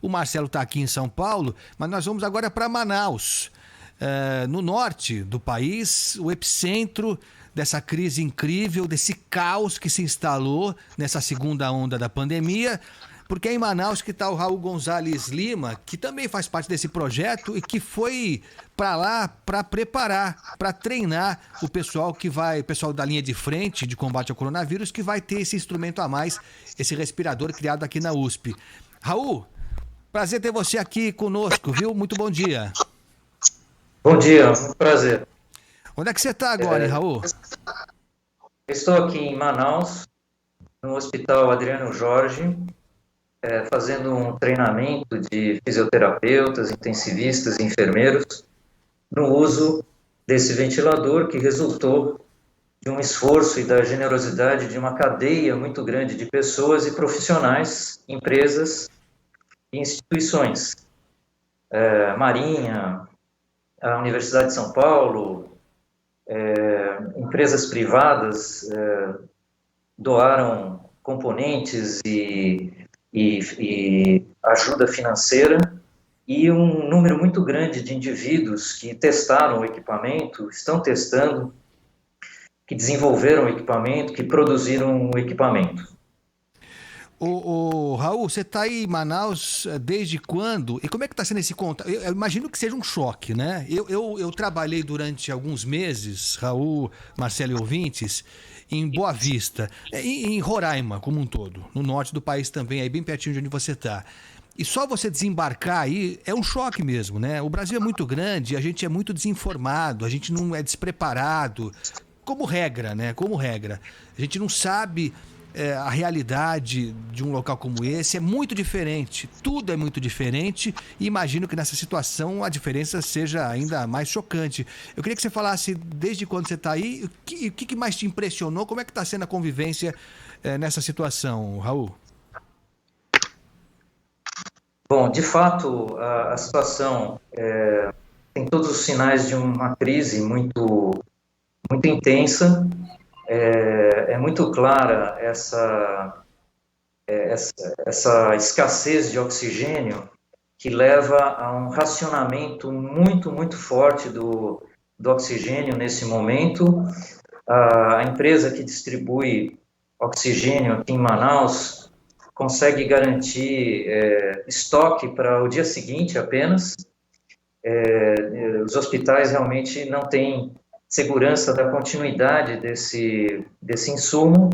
O Marcelo está aqui em São Paulo, mas nós vamos agora para Manaus, no norte do país, o epicentro dessa crise incrível, desse caos que se instalou nessa segunda onda da pandemia. Porque é em Manaus que está o Raul Gonzalez Lima, que também faz parte desse projeto e que foi para lá para preparar, para treinar o pessoal da linha de frente de combate ao coronavírus, que vai ter esse instrumento a mais, esse respirador criado aqui na USP. Raul, prazer ter você aqui conosco, viu? Muito bom dia. Bom dia, um prazer. Onde é que você está agora, hein, Raul? Estou aqui em Manaus, no Hospital Adriano Jorge, fazendo um treinamento de fisioterapeutas, intensivistas e enfermeiros no uso desse ventilador que resultou de um esforço e da generosidade de uma cadeia muito grande de pessoas e profissionais, empresas e instituições. Marinha, a Universidade de São Paulo, empresas privadas doaram componentes e ajuda financeira, e um número muito grande de indivíduos que testaram o equipamento, estão testando, que desenvolveram o equipamento, que produziram o equipamento. Raul, você está aí em Manaus desde quando? E como é que está sendo esse contato? Eu imagino que seja um choque, né? Eu trabalhei durante alguns meses, Raul, Marcelo e ouvintes, em Boa Vista, em Roraima como um todo, no norte do país também, aí bem pertinho de onde você está. E só você desembarcar aí é um choque mesmo, né? O Brasil é muito grande, a gente é muito desinformado, a gente não é despreparado, como regra, né? Como regra. A gente não sabe a realidade de um local como esse, é muito diferente, tudo é muito diferente, e imagino que nessa situação a diferença seja ainda mais chocante. Eu queria que você falasse desde quando você está aí, o que mais te impressionou, como é que está sendo a convivência nessa situação, Raul? Bom, de fato, a situação tem todos os sinais de uma crise muito intensa. É muito clara essa escassez de oxigênio, que leva a um racionamento muito forte do oxigênio nesse momento. A empresa que distribui oxigênio aqui em Manaus consegue garantir estoque para o dia seguinte apenas. Os hospitais realmente não têm segurança da continuidade desse insumo,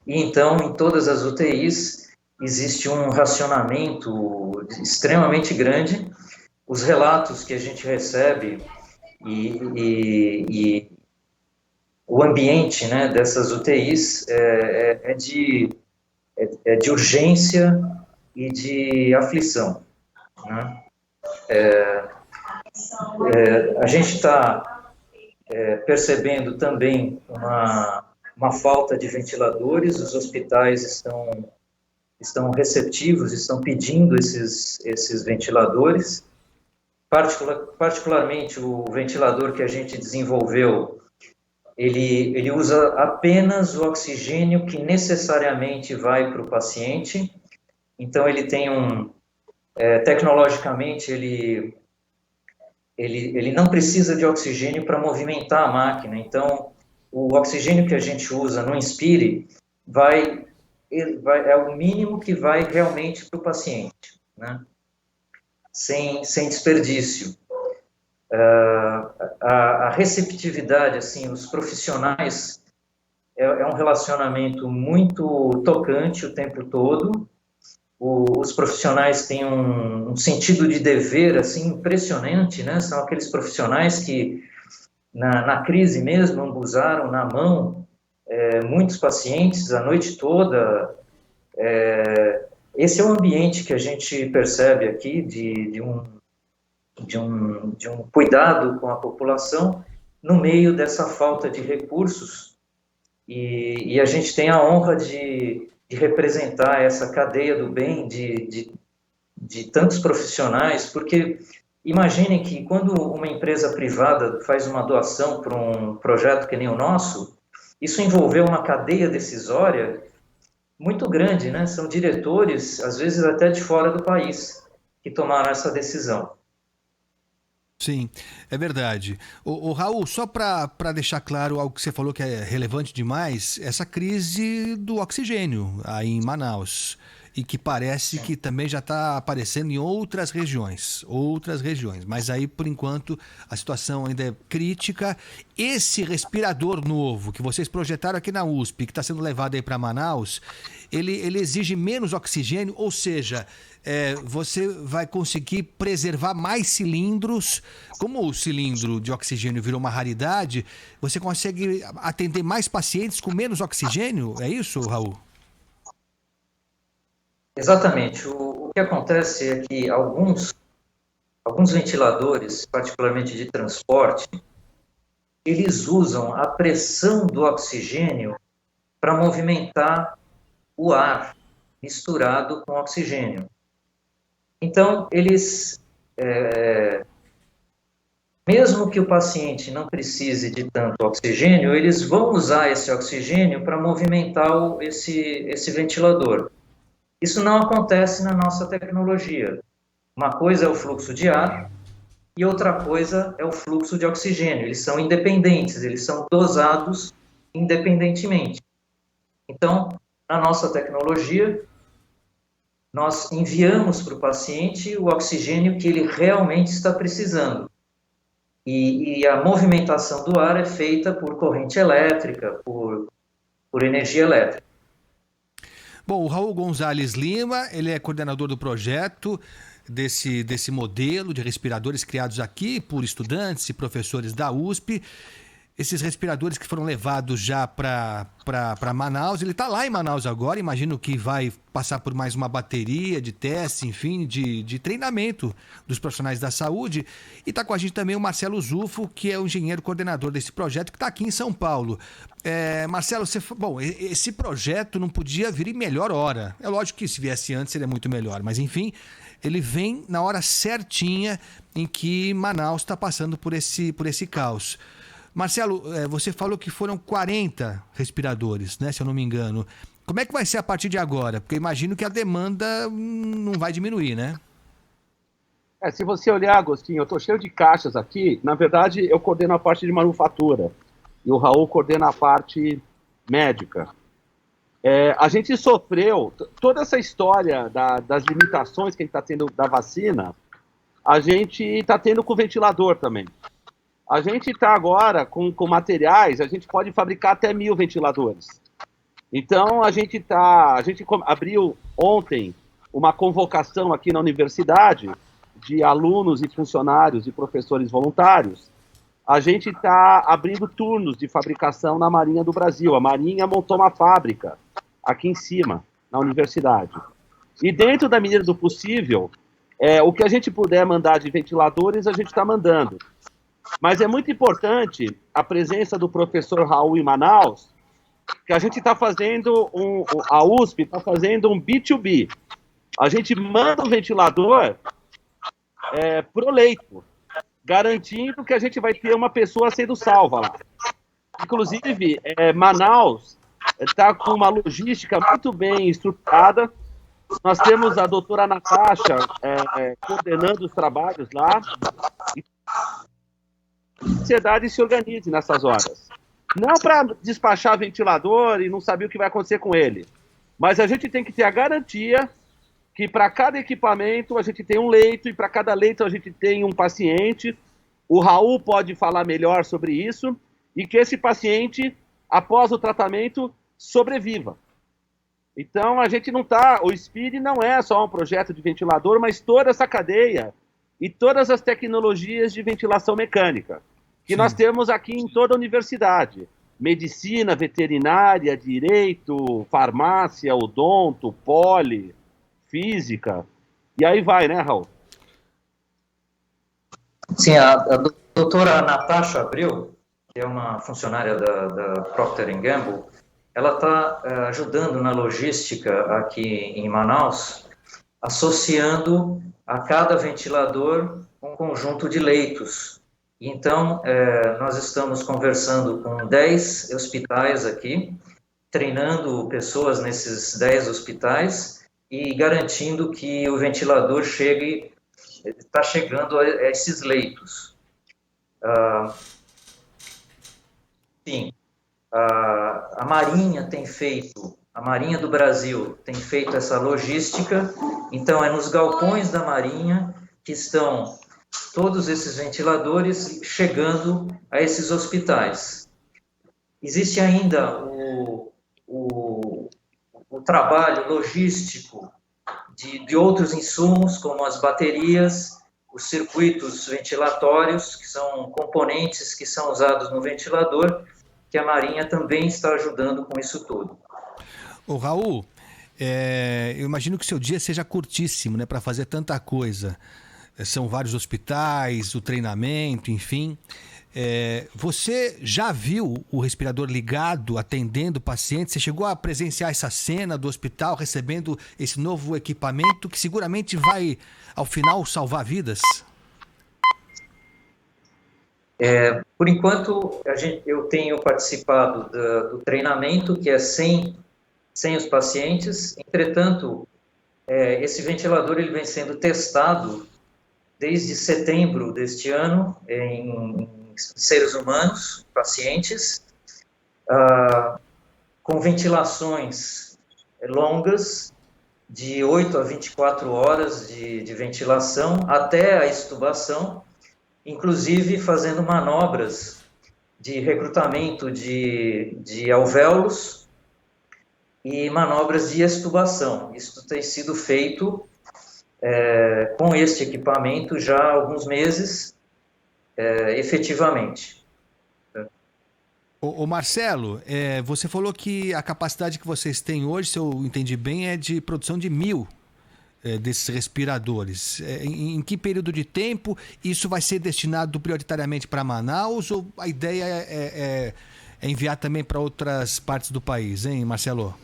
e então em todas as UTIs existe um racionamento extremamente grande. Os relatos que a gente recebe e o ambiente, né, dessas UTIs é de urgência e de aflição, né? A gente está percebendo também uma falta de ventiladores. Os hospitais estão receptivos, estão pedindo esses ventiladores. Particularmente o ventilador que a gente desenvolveu, ele usa apenas o oxigênio que necessariamente vai para o paciente. Então ele tem tecnologicamente ele não precisa de oxigênio para movimentar a máquina. Então, o oxigênio que a gente usa no Inspire é o mínimo que vai realmente para o paciente, né? Sem desperdício. A receptividade, assim, os profissionais, é um relacionamento muito tocante o tempo todo. Os profissionais têm um sentido de dever assim impressionante, né? São aqueles profissionais que na crise mesmo ambuzaram na mão muitos pacientes a noite toda. Esse é o ambiente que a gente percebe aqui de um cuidado com a população no meio dessa falta de recursos, e a gente tem a honra de representar essa cadeia do bem de tantos profissionais, porque imaginem que quando uma empresa privada faz uma doação para um projeto que nem o nosso, isso envolveu uma cadeia decisória muito grande, né? São diretores, às vezes até de fora do país, que tomaram essa decisão. Sim, é verdade. O Raul, só para deixar claro algo que você falou que é relevante demais, essa crise do oxigênio aí em Manaus. E que parece Sim. que também já está aparecendo em outras regiões. Mas aí, por enquanto, a situação ainda é crítica. Esse respirador novo que vocês projetaram aqui na USP, que está sendo levado aí para Manaus, ele exige menos oxigênio, ou seja, você vai conseguir preservar mais cilindros. Como o cilindro de oxigênio virou uma raridade, você consegue atender mais pacientes com menos oxigênio? É isso, Raul? Exatamente. O que acontece é que alguns ventiladores, particularmente de transporte, eles usam a pressão do oxigênio para movimentar o ar misturado com oxigênio. Então, mesmo que o paciente não precise de tanto oxigênio, eles vão usar esse oxigênio para movimentar esse ventilador. Isso não acontece na nossa tecnologia. Uma coisa é o fluxo de ar e outra coisa é o fluxo de oxigênio. Eles são independentes, eles são dosados independentemente. Então, na nossa tecnologia, nós enviamos para o paciente o oxigênio que ele realmente está precisando. E a movimentação do ar é feita por corrente elétrica, por energia elétrica. Bom, o Raul Gonzalez Lima, ele é coordenador do projeto desse modelo de respiradores criados aqui por estudantes e professores da USP. Esses respiradores que foram levados já para Manaus, ele está lá em Manaus agora, imagino que vai passar por mais uma bateria de teste, enfim, de treinamento dos profissionais da saúde. E está com a gente também o Marcelo Zufo, que é o engenheiro coordenador desse projeto, que está aqui em São Paulo. Marcelo, bom, esse projeto não podia vir em melhor hora. É lógico que se viesse antes seria muito melhor, mas enfim, ele vem na hora certinha em que Manaus está passando por esse caos. Marcelo, você falou que foram 40 respiradores, né, se eu não me engano. Como é que vai ser a partir de agora? Porque eu imagino que a demanda não vai diminuir, né? Se você olhar, Agostinho, eu estou cheio de caixas aqui. Na verdade, eu coordeno a parte de manufatura e o Raul coordena a parte médica. A gente sofreu toda essa história das limitações que a gente está tendo da vacina, a gente está tendo com o ventilador também. A gente está agora com materiais, a gente pode fabricar até 1.000 ventiladores. Então, a gente abriu ontem uma convocação aqui na universidade de alunos e funcionários e professores voluntários. A gente está abrindo turnos de fabricação na Marinha do Brasil. A Marinha montou uma fábrica aqui em cima, na universidade. E dentro da medida do possível, o que a gente puder mandar de ventiladores, a gente está mandando. Mas é muito importante a presença do professor Raul em Manaus, que a gente está fazendo, a USP está fazendo um B2B. A gente manda o ventilador para o leito, garantindo que a gente vai ter uma pessoa sendo salva lá. Inclusive, Manaus está com uma logística muito bem estruturada. Nós temos a doutora Natasha coordenando os trabalhos lá. E a sociedade se organize nessas horas. Não para despachar ventilador e não saber o que vai acontecer com ele. Mas a gente tem que ter a garantia que para cada equipamento a gente tem um leito e para cada leito a gente tem um paciente. O Raul pode falar melhor sobre isso e que esse paciente, após o tratamento, sobreviva. Então a gente não está... O SPID não é só um projeto de ventilador, mas toda essa cadeia e todas as tecnologias de ventilação mecânica que nós temos aqui em toda a universidade. Medicina, veterinária, direito, farmácia, odonto, poli, física, e aí vai, né, Raul? Sim, a doutora Natasha Abreu, que é uma funcionária da Procter & Gamble, ela está ajudando na logística aqui em Manaus, associando a cada ventilador um conjunto de leitos. Então, nós estamos conversando com 10 hospitais aqui treinando pessoas nesses 10 hospitais e garantindo que o ventilador está chegando a esses leitos. Sim, a Marinha a Marinha do Brasil tem feito essa logística, então é nos galpões da Marinha que estão todos esses ventiladores chegando a esses hospitais. Existe ainda o trabalho logístico de outros insumos, como as baterias, os circuitos ventilatórios, que são componentes que são usados no ventilador, que a Marinha também está ajudando com isso tudo. Ô, Raul, eu imagino que o seu dia seja curtíssimo, né, para fazer tanta coisa. São vários hospitais, o treinamento, enfim. Você já viu o respirador ligado, atendendo pacientes? Você chegou a presenciar essa cena do hospital recebendo esse novo equipamento que seguramente vai, ao final, salvar vidas? Por enquanto, eu tenho participado do treinamento, que é sem os pacientes. Entretanto, esse ventilador ele vem sendo testado desde setembro deste ano em seres humanos, pacientes, com ventilações longas, de 8 a 24 horas de ventilação até a extubação, inclusive fazendo manobras de recrutamento de alvéolos e manobras de extubação. Isso tem sido feito com este equipamento já há alguns meses, efetivamente. Ô Marcelo, você falou que a capacidade que vocês têm hoje, se eu entendi bem, é de produção de 1.000 desses respiradores. Em que período de tempo isso vai ser destinado prioritariamente para Manaus, ou a ideia é enviar também para outras partes do país, hein, Marcelo?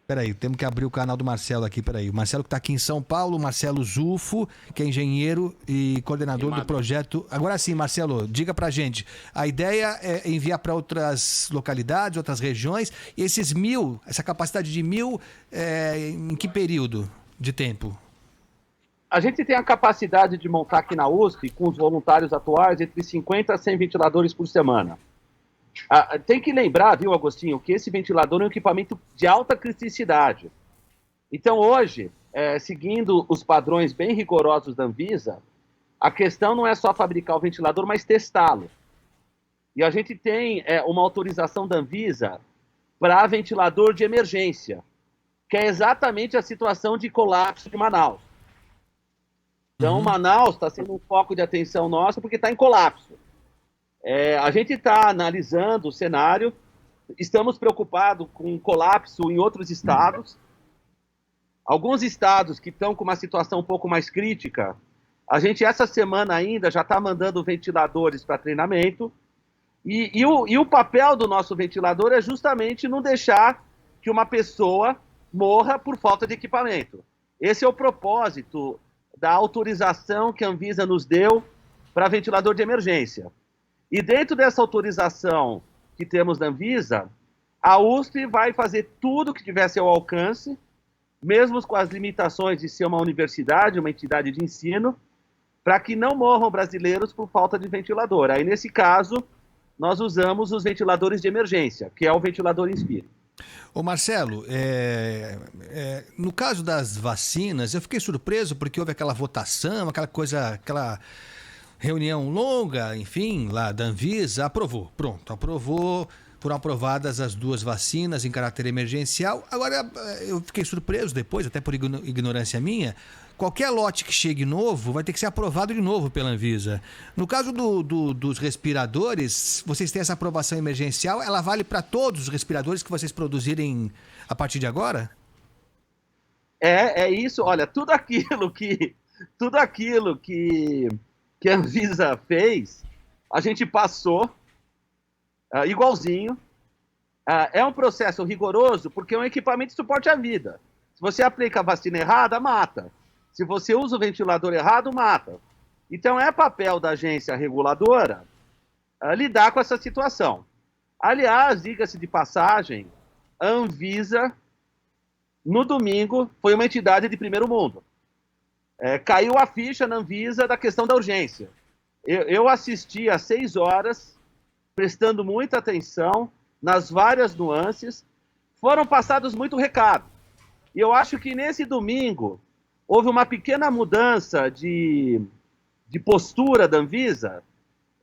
Peraí, temos que abrir o canal do Marcelo aqui, peraí. O Marcelo que está aqui em São Paulo, Marcelo Zufo, que é engenheiro e coordenador do projeto. Agora sim, Marcelo, diga pra gente. A ideia é enviar para outras localidades, outras regiões, e esses 1.000, essa capacidade de 1.000, em que período de tempo? A gente tem a capacidade de montar aqui na USP, com os voluntários atuais, entre 50 a 100 ventiladores por semana. Tem que lembrar, viu, Agostinho, que esse ventilador é um equipamento de alta criticidade. Então, hoje, seguindo os padrões bem rigorosos da Anvisa, a questão não é só fabricar o ventilador, mas testá-lo. E a gente tem uma autorização da Anvisa para ventilador de emergência, que é exatamente a situação de colapso de Manaus. Então, Manaus está sendo um foco de atenção nosso porque está em colapso. A gente está analisando o cenário, estamos preocupados com colapso em outros estados. Alguns estados que estão com uma situação um pouco mais crítica, a gente essa semana ainda já está mandando ventiladores para treinamento, e o papel do nosso ventilador é justamente não deixar que uma pessoa morra por falta de equipamento. Esse é o propósito da autorização que a Anvisa nos deu para ventilador de emergência. E dentro dessa autorização que temos da Anvisa, a USP vai fazer tudo que tiver a seu alcance, mesmo com as limitações de ser uma universidade, uma entidade de ensino, para que não morram brasileiros por falta de ventilador. Aí, nesse caso, nós usamos os ventiladores de emergência, que é o ventilador Inspire. Ô Marcelo, no caso das vacinas, eu fiquei surpreso porque houve aquela votação, aquela reunião longa, enfim, lá da Anvisa, aprovou, foram aprovadas as 2 vacinas em caráter emergencial. Agora, eu fiquei surpreso depois, até por ignorância minha, qualquer lote que chegue novo vai ter que ser aprovado de novo pela Anvisa. No caso dos respiradores, vocês têm essa aprovação emergencial, ela vale para todos os respiradores que vocês produzirem a partir de agora? É isso, olha, tudo aquilo que a Anvisa fez, a gente passou igualzinho. É um processo rigoroso porque é um equipamento de suporte à vida. Se você aplica a vacina errada, mata. Se você usa o ventilador errado, mata. Então, é papel da agência reguladora lidar com essa situação. Aliás, diga-se de passagem, a Anvisa, no domingo, foi uma entidade de primeiro mundo. Caiu a ficha na Anvisa da questão da urgência. Eu assisti às 6 horas, prestando muita atenção nas várias nuances, foram passados muito recado. E eu acho que nesse domingo houve uma pequena mudança de postura da Anvisa,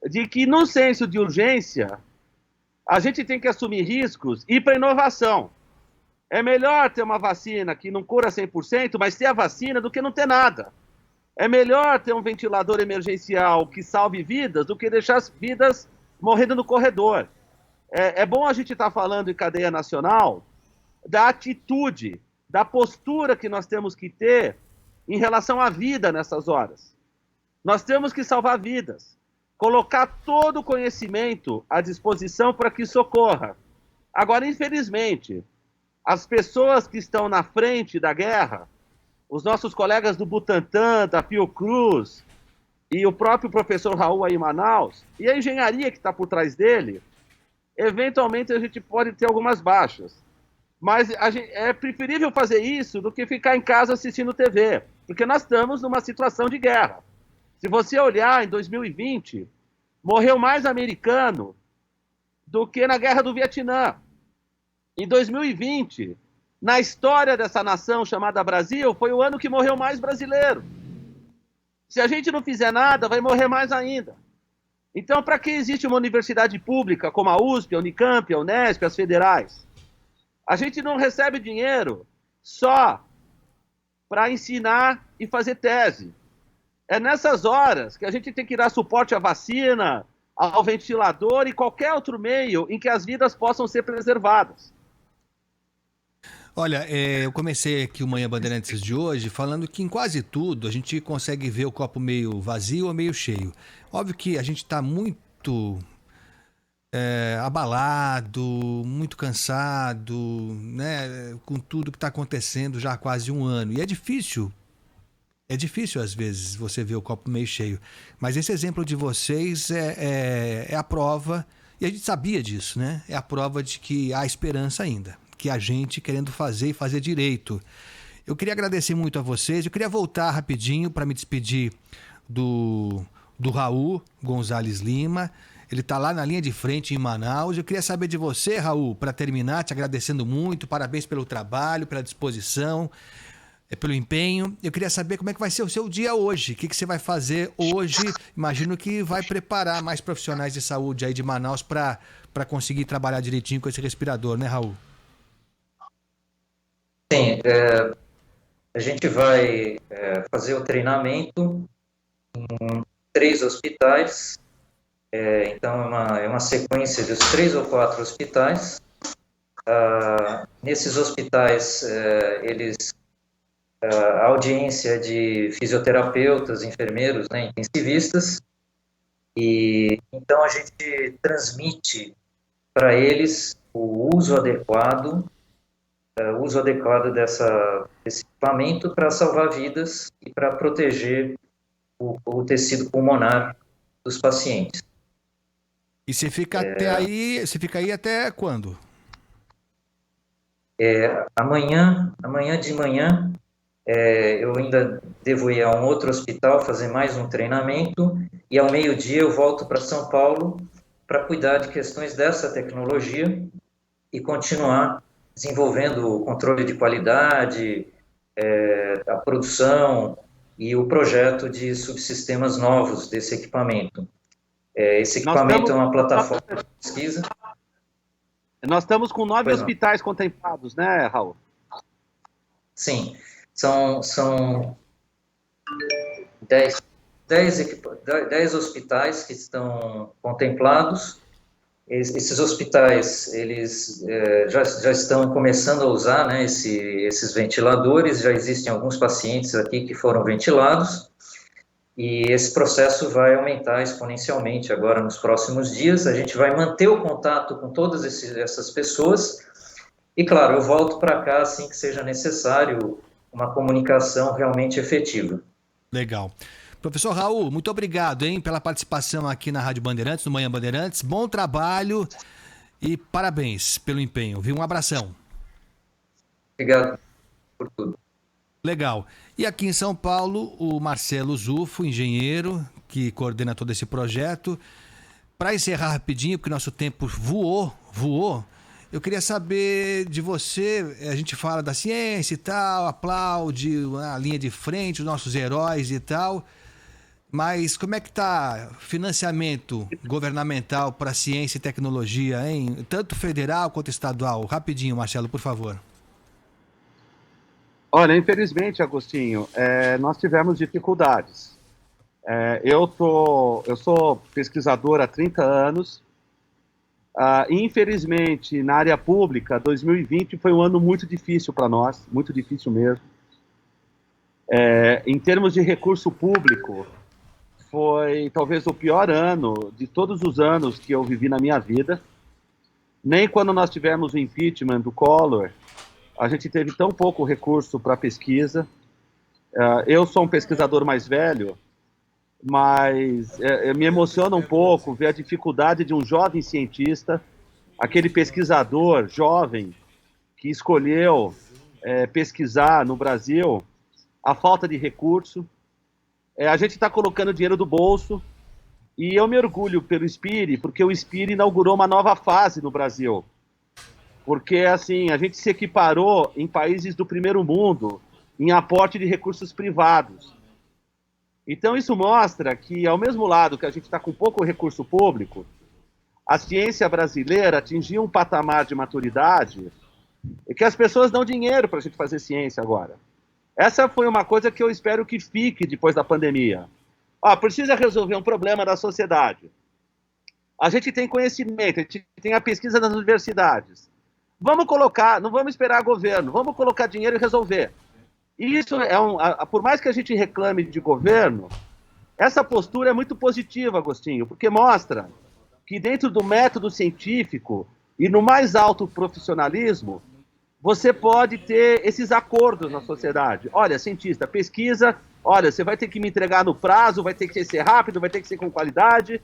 de que no senso de urgência, a gente tem que assumir riscos e ir para inovação. É melhor ter uma vacina que não cura 100%, mas ter a vacina do que não ter nada. É melhor ter um ventilador emergencial que salve vidas do que deixar as vidas morrendo no corredor. É bom a gente estar falando em cadeia nacional da atitude, da postura que nós temos que ter em relação à vida nessas horas. Nós temos que salvar vidas, colocar todo o conhecimento à disposição para que isso ocorra. Agora, infelizmente, as pessoas que estão na frente da guerra, os nossos colegas do Butantan, da Fiocruz, e o próprio professor Raul aí em Manaus, e a engenharia que está por trás dele, eventualmente a gente pode ter algumas baixas. Mas é preferível fazer isso do que ficar em casa assistindo TV, porque nós estamos numa situação de guerra. Se você olhar, em 2020, morreu mais americano do que na Guerra do Vietnã. Em 2020, na história dessa nação chamada Brasil, foi o ano que morreu mais brasileiro. Se a gente não fizer nada, vai morrer mais ainda. Então, para que existe uma universidade pública como a USP, a Unicamp, a Unesp, as federais? A gente não recebe dinheiro só para ensinar e fazer tese. É nessas horas que a gente tem que dar suporte à vacina, ao ventilador e qualquer outro meio em que as vidas possam ser preservadas. Olha, eu comecei aqui o Manhã Bandeirantes de hoje falando que em quase tudo a gente consegue ver o copo meio vazio ou meio cheio. Óbvio que a gente está muito abalado, muito cansado, né, com tudo que está acontecendo já há quase um ano. E é difícil às vezes você ver o copo meio cheio. Mas esse exemplo de vocês é a prova, e a gente sabia disso, né? É a prova de que há esperança ainda, que há gente querendo fazer e fazer direito. Eu queria agradecer muito a vocês. Eu queria voltar rapidinho para me despedir do Raul Gonzalez Lima. Ele está lá na linha de frente em Manaus. Eu queria saber de você, Raul, para terminar, te agradecendo muito. Parabéns pelo trabalho, pela disposição, pelo empenho. Eu queria saber como é que vai ser o seu dia hoje. O que você vai fazer hoje? Imagino que vai preparar mais profissionais de saúde aí de Manaus para conseguir trabalhar direitinho com esse respirador, né, Raul? Sim, a gente vai fazer o treinamento em 3 hospitais. Então, é uma sequência de 3 ou 4 hospitais. Nesses hospitais, a audiência de fisioterapeutas, enfermeiros, né, intensivistas, e então a gente transmite para eles o uso adequado desse equipamento para salvar vidas e para proteger o tecido pulmonar dos pacientes. E você fica aí até quando? Amanhã de manhã, eu ainda devo ir a um outro hospital fazer mais um treinamento, e ao meio-dia eu volto para São Paulo para cuidar de questões dessa tecnologia e continuar desenvolvendo o controle de qualidade, a produção e o projeto de subsistemas novos desse equipamento. Esse equipamento é uma plataforma de pesquisa. Nós estamos com 9 hospitais contemplados, né, Raul? Sim, são 10 hospitais que estão contemplados. Esses hospitais, eles já estão começando a usar, né, esses ventiladores. Já existem alguns pacientes aqui que foram ventilados, e esse processo vai aumentar exponencialmente agora nos próximos dias. A gente vai manter o contato com todas essas pessoas, e claro, eu volto para cá assim que seja necessário uma comunicação realmente efetiva. Legal. Professor Raul, muito obrigado, hein, pela participação aqui na Rádio Bandeirantes, no Manhã Bandeirantes. Bom trabalho e parabéns pelo empenho, viu? Um abração. Obrigado por tudo. Legal. E aqui em São Paulo, o Marcelo Zufo, engenheiro, que coordena todo esse projeto. Para encerrar rapidinho, porque nosso tempo voou, eu queria saber de você, a gente fala da ciência e tal, aplaude a linha de frente, os nossos heróis e tal, mas como é que está financiamento governamental para ciência e tecnologia, hein? Tanto federal quanto estadual? Rapidinho, Marcelo, por favor. Olha, infelizmente, Agostinho, nós tivemos dificuldades. Eu sou pesquisador há 30 anos. Infelizmente, na área pública, 2020 foi um ano muito difícil para nós, muito difícil mesmo. Em termos de recurso público, foi talvez o pior ano de todos os anos que eu vivi na minha vida. Nem quando nós tivemos o impeachment do Collor, a gente teve tão pouco recurso para pesquisa. Eu sou um pesquisador mais velho, mas me emociona um pouco ver a dificuldade de um jovem cientista, aquele pesquisador jovem que escolheu pesquisar no Brasil, a falta de recurso. A gente está colocando dinheiro do bolso, e eu me orgulho pelo SPIRI, porque o SPIRI inaugurou uma nova fase no Brasil. Porque, assim, a gente se equiparou em países do primeiro mundo em aporte de recursos privados. Então, isso mostra que, ao mesmo lado que a gente está com pouco recurso público, a ciência brasileira atingiu um patamar de maturidade e que as pessoas dão dinheiro para a gente fazer ciência agora. Essa foi uma coisa que eu espero que fique depois da pandemia. Precisa resolver um problema da sociedade. A gente tem conhecimento, a gente tem a pesquisa nas universidades. Vamos colocar, não vamos esperar governo, vamos colocar dinheiro e resolver. E isso por mais que a gente reclame de governo, essa postura é muito positiva, Agostinho, porque mostra que dentro do método científico e no mais alto profissionalismo, você pode ter esses acordos na sociedade. Olha, cientista, pesquisa, olha, você vai ter que me entregar no prazo, vai ter que ser rápido, vai ter que ser com qualidade.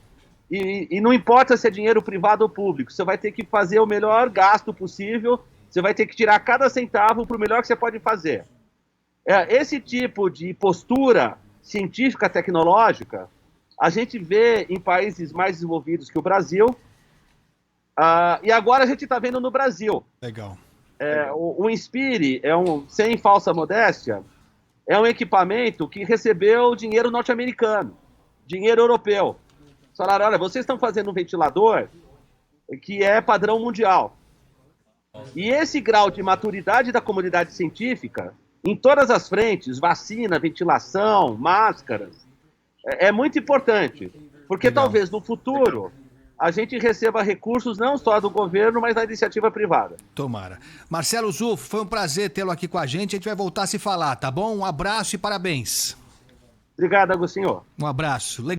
E não importa se é dinheiro privado ou público, você vai ter que fazer o melhor gasto possível, você vai ter que tirar cada centavo para o melhor que você pode fazer. Esse tipo de postura científica tecnológica, a gente vê em países mais desenvolvidos que o Brasil, e agora a gente está vendo no Brasil. Legal. O Inspire, sem falsa modéstia, é um equipamento que recebeu dinheiro norte-americano, dinheiro europeu. Falaram, olha, vocês estão fazendo um ventilador que é padrão mundial. E esse grau de maturidade da comunidade científica, em todas as frentes, vacina, ventilação, máscaras, é muito importante. Porque Legal. Talvez no futuro a gente receba recursos não só do governo, mas da iniciativa privada. Tomara. Marcelo Zufo, foi um prazer tê-lo aqui com a gente vai voltar a se falar, tá bom? Um abraço e parabéns. Obrigado, Agostinho. Um abraço.